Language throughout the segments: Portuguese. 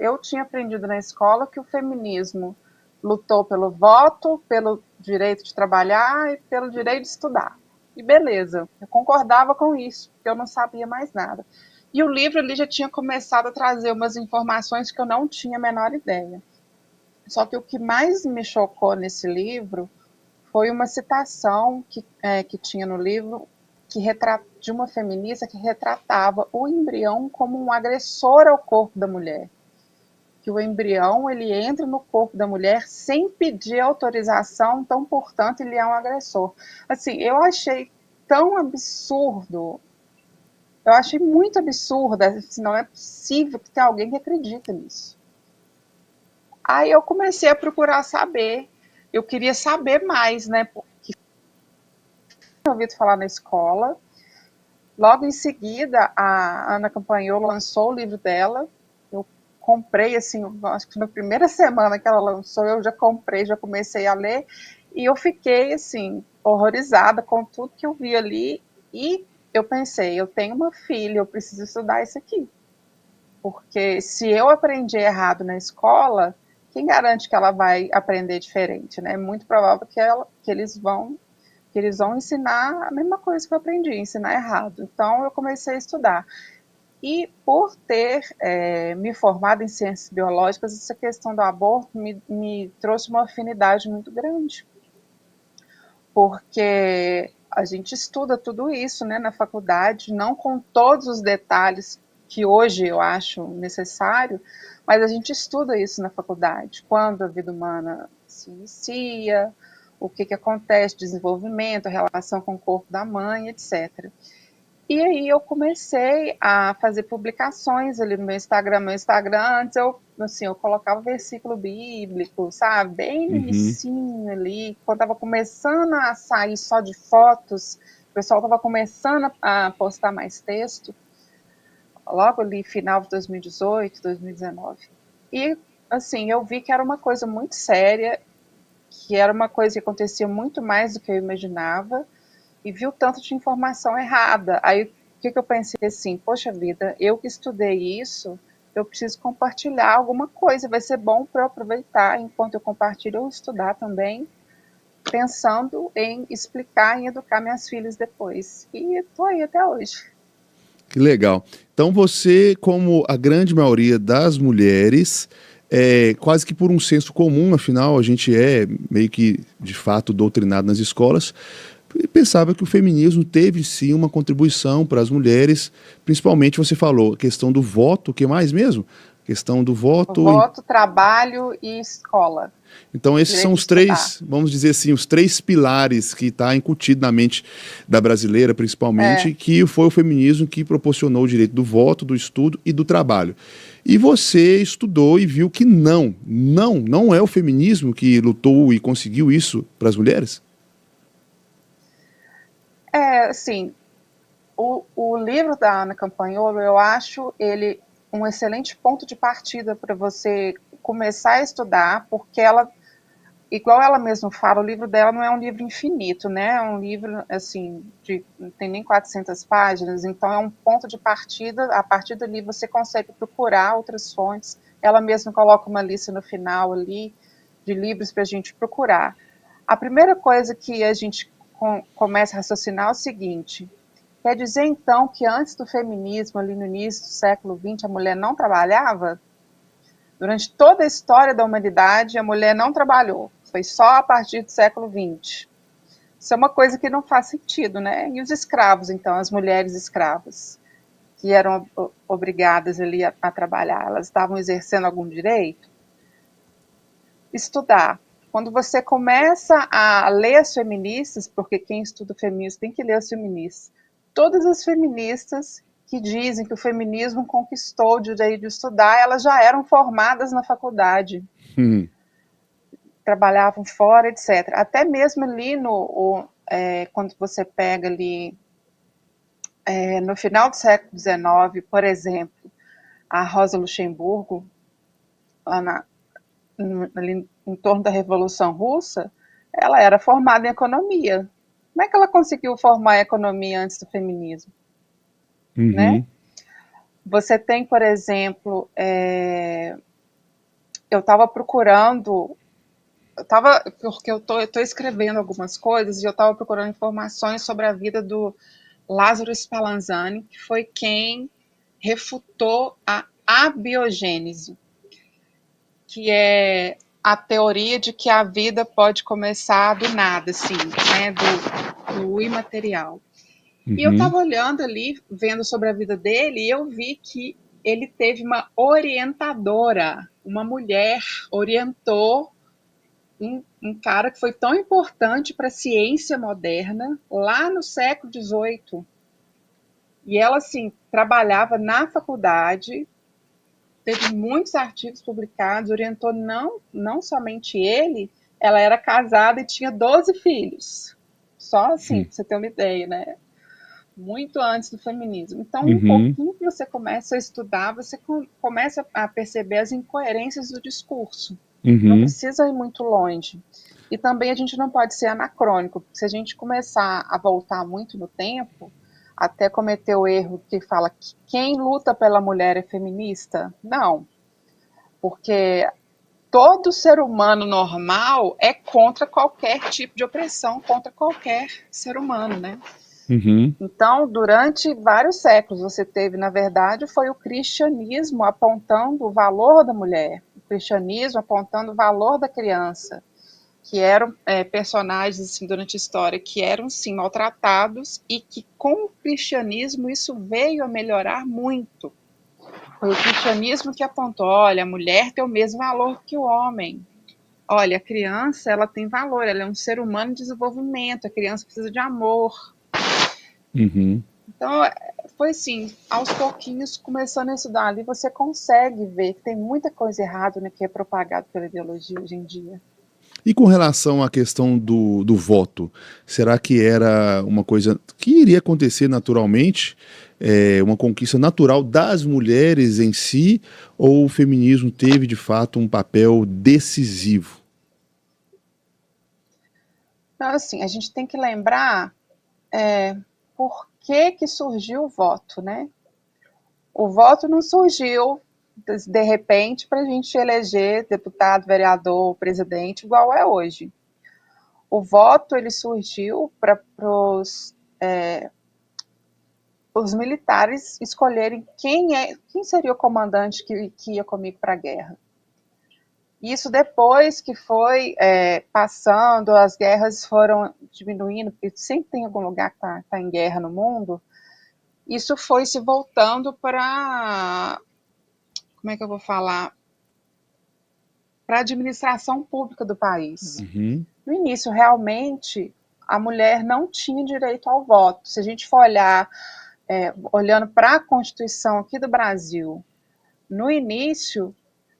eu tinha aprendido na escola que o feminismo lutou pelo voto, pelo direito de trabalhar e pelo direito de estudar. E beleza, eu concordava com isso, porque eu não sabia mais nada. E o livro ali já tinha começado a trazer umas informações que eu não tinha a menor ideia. Só que o que mais me chocou nesse livro foi uma citação que tinha no livro de uma feminista que retratava o embrião como um agressor ao corpo da mulher. Que o embrião ele entra no corpo da mulher sem pedir autorização, então, portanto, ele é um agressor. Assim, eu achei tão absurdo, eu achei muito absurdo, assim, não é possível que tenha alguém que acredita nisso. Aí eu comecei a procurar saber, eu queria saber mais, né, porque eu ouvi falar na escola. Logo em seguida, a Ana Campagnolo lançou o livro dela. Eu comprei, assim, acho que na primeira semana que ela lançou, eu já comprei, já comecei a ler. E eu fiquei, assim, horrorizada com tudo que eu vi ali. E eu pensei, eu tenho uma filha, eu preciso estudar isso aqui. Porque se eu aprendi errado na escola, quem garante que ela vai aprender diferente, né? É muito provável que eles vão ensinar a mesma coisa que eu aprendi, ensinar errado. Então, eu comecei a estudar. E por ter me formado em ciências biológicas, essa questão do aborto me trouxe uma afinidade muito grande. Porque a gente estuda tudo isso, né, na faculdade, não com todos os detalhes que hoje eu acho necessário, mas a gente estuda isso na faculdade. Quando a vida humana se inicia, o que acontece, desenvolvimento, a relação com o corpo da mãe, etc. E aí eu comecei a fazer publicações ali no meu Instagram. Meu Instagram, antes eu colocava versículo bíblico, sabe? Bem no Uhum. inicinho ali, quando estava começando a sair só de fotos, o pessoal estava começando a postar mais texto, logo ali final de 2018, 2019. E, assim, eu vi que era uma coisa muito séria, que era uma coisa que acontecia muito mais do que eu imaginava, e vi o tanto de informação errada. Aí o que eu pensei assim, poxa vida, eu que estudei isso, eu preciso compartilhar alguma coisa, vai ser bom para eu aproveitar enquanto eu compartilho, eu estudar também, pensando em explicar e educar minhas filhas depois. E estou aí até hoje. Que legal. Então você, como a grande maioria das mulheres, quase que por um senso comum, afinal a gente é meio que de fato doutrinado nas escolas, pensava que o feminismo teve sim uma contribuição para as mulheres, principalmente você falou a questão do voto, o que mais mesmo? A questão do voto. Voto, trabalho e escola. Então esses são Direito de os estudar. três, vamos dizer assim, os três pilares que está incutido na mente da brasileira, principalmente, É, que foi o feminismo que proporcionou o direito do voto, do estudo e do trabalho. E você estudou e viu que não é o feminismo que lutou e conseguiu isso para as mulheres? assim, o livro da Ana Campagnolo, eu acho ele um excelente ponto de partida para você começar a estudar, porque ela, igual ela mesma fala, o livro dela não é um livro infinito, né? É um livro, assim, não tem nem 400 páginas, então é um ponto de partida, a partir dali você consegue procurar outras fontes, ela mesma coloca uma lista no final ali de livros para a gente procurar. A primeira coisa que a gente começa a raciocinar é o seguinte: quer dizer, então, que antes do feminismo, ali no início do século XX, a mulher não trabalhava? Durante toda a história da humanidade, a mulher não trabalhou. Foi só a partir do século XX. Isso é uma coisa que não faz sentido, né? E os escravos, então, as mulheres escravas, que eram obrigadas ali a trabalhar, elas estavam exercendo algum direito? Estudar. Quando você começa a ler as feministas, porque quem estuda feminismo tem que ler as feministas, todas as feministas que dizem que o feminismo conquistou o direito de estudar, elas já eram formadas na faculdade, Hum. trabalhavam fora, etc. Até mesmo ali quando você pega ali no final do século XIX, por exemplo, a Rosa Luxemburgo, lá ali em torno da Revolução Russa, ela era formada em economia. Como é que ela conseguiu formar a economia antes do feminismo? Né? Uhum. Você tem, por exemplo, eu estava procurando, porque eu tô escrevendo algumas coisas e eu estava procurando informações sobre a vida do Lázaro Spallanzani, que foi quem refutou a abiogênese, que é a teoria de que a vida pode começar do nada, assim, né, do imaterial. E eu estava olhando ali, vendo sobre a vida dele, e eu vi que ele teve uma orientadora, uma mulher orientou um cara que foi tão importante para a ciência moderna lá no século XVIII. E ela, assim, trabalhava na faculdade, teve muitos artigos publicados, orientou não somente ele, ela era casada e tinha 12 filhos. Só assim, para você ter uma ideia, né? Muito antes do feminismo. Então, um pouquinho que você começa a estudar, você começa a perceber as incoerências do discurso. Não precisa ir muito longe. E também a gente não pode ser anacrônico. Se a gente começar a voltar muito no tempo, até cometer o erro que fala que quem luta pela mulher é feminista? Não. Porque todo ser humano normal é contra qualquer tipo de opressão, contra qualquer ser humano, né? Então, durante vários séculos, você teve, na verdade, foi o cristianismo apontando o valor da mulher, o cristianismo apontando o valor da criança, que eram personagens, assim, durante a história, que eram, sim, maltratados e que, com o cristianismo, isso veio a melhorar muito. Foi o cristianismo que apontou, olha, a mulher tem o mesmo valor que o homem. Olha, a criança, ela tem valor, ela é um ser humano em desenvolvimento, a criança precisa de amor. Então, foi assim, aos pouquinhos, começando a estudar ali, você consegue ver que tem muita coisa errada no que é propagado pela ideologia hoje em dia. E com relação à questão do voto, será que era uma coisa que iria acontecer naturalmente, uma conquista natural das mulheres em si, ou o feminismo teve de fato um papel decisivo? Então, assim, a gente tem que lembrar por que surgiu o voto, né? O voto não surgiu de repente para a gente eleger deputado, vereador, presidente, igual é hoje. O voto ele surgiu para os militares escolherem quem seria o comandante que ia comigo para a guerra. Isso depois que foi passando, as guerras foram diminuindo, porque sempre tem algum lugar que está em guerra no mundo. Isso foi se voltando para, como é que eu vou falar? Para a administração pública do país. No início, realmente, a mulher não tinha direito ao voto. Se a gente for olhar, olhando para a Constituição aqui do Brasil, no início,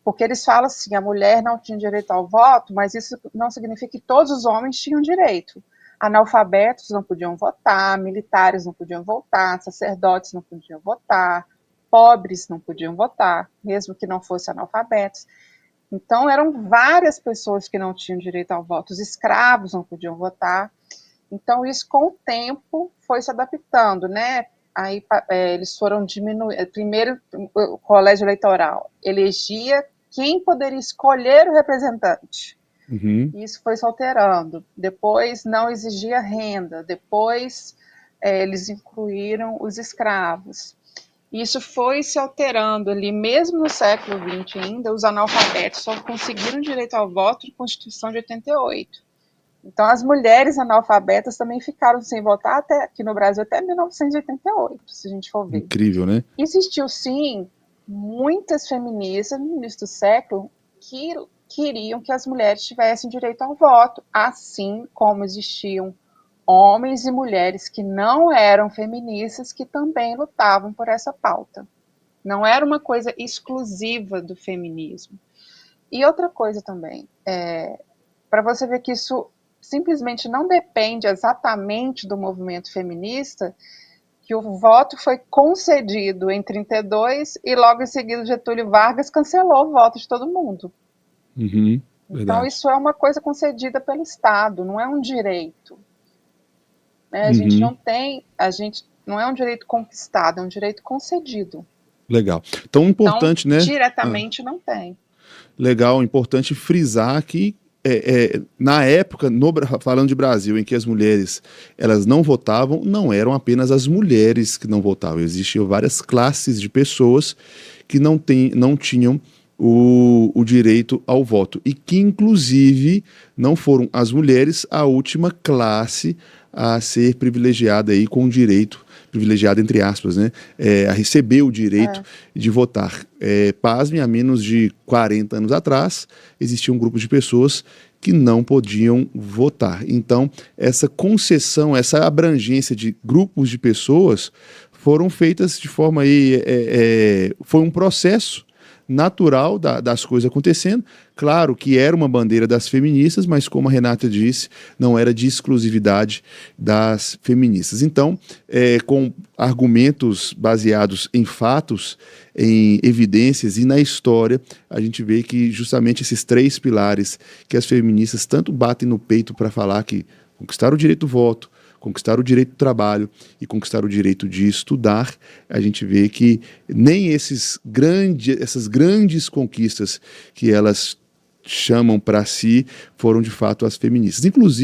porque eles falam assim, a mulher não tinha direito ao voto, mas isso não significa que todos os homens tinham direito. Analfabetos não podiam votar, militares não podiam votar, sacerdotes não podiam votar, pobres não podiam votar, mesmo que não fossem analfabetos. Então, eram várias pessoas que não tinham direito ao voto, os escravos não podiam votar. Então, isso com o tempo foi se adaptando, né? Aí eles foram diminuindo. Primeiro, o colégio eleitoral elegia quem poderia escolher o representante. Isso foi se alterando. Depois, não exigia renda. Depois, eles incluíram os escravos. Isso foi se alterando ali, mesmo no século XX ainda, os analfabetos só conseguiram direito ao voto na Constituição de 88. Então, as mulheres analfabetas também ficaram sem votar aqui no Brasil até 1988, se a gente for ver. Incrível, né? Existiu, sim, muitas feministas no início do século que queriam que as mulheres tivessem direito ao voto, assim como existiam homens e mulheres que não eram feministas que também lutavam por essa pauta. Não era uma coisa exclusiva do feminismo. E outra coisa também, para você ver que isso simplesmente não depende exatamente do movimento feminista, que o voto foi concedido em 32 e logo em seguida Getúlio Vargas cancelou o voto de todo mundo. Então isso é uma coisa concedida pelo Estado, não é um direito. A gente não é um direito conquistado, é um direito concedido. Legal. Tão importante, então, né? Diretamente não tem. Legal, importante frisar que na época, falando de Brasil, em que as mulheres elas não votavam, não eram apenas as mulheres que não votavam, existiam várias classes de pessoas que não tinham o direito ao voto e que, inclusive, não foram as mulheres a última classe a ser privilegiada aí com o direito, privilegiada entre aspas, né, a receber o direito de votar. Pasmem, há menos de 40 anos atrás, existia um grupo de pessoas que não podiam votar. Então, essa concessão, essa abrangência de grupos de pessoas foram feitas de forma aí, foi um processo natural das coisas acontecendo. Claro que era uma bandeira das feministas, mas como a Renata disse, não era de exclusividade das feministas. Então, com argumentos baseados em fatos, em evidências e na história, a gente vê que justamente esses 3 pilares que as feministas tanto batem no peito para falar que conquistar o direito do voto, conquistar o direito do trabalho e conquistar o direito de estudar, a gente vê que nem essas grandes conquistas que elas chamam para si foram de fato as feministas. Inclusive,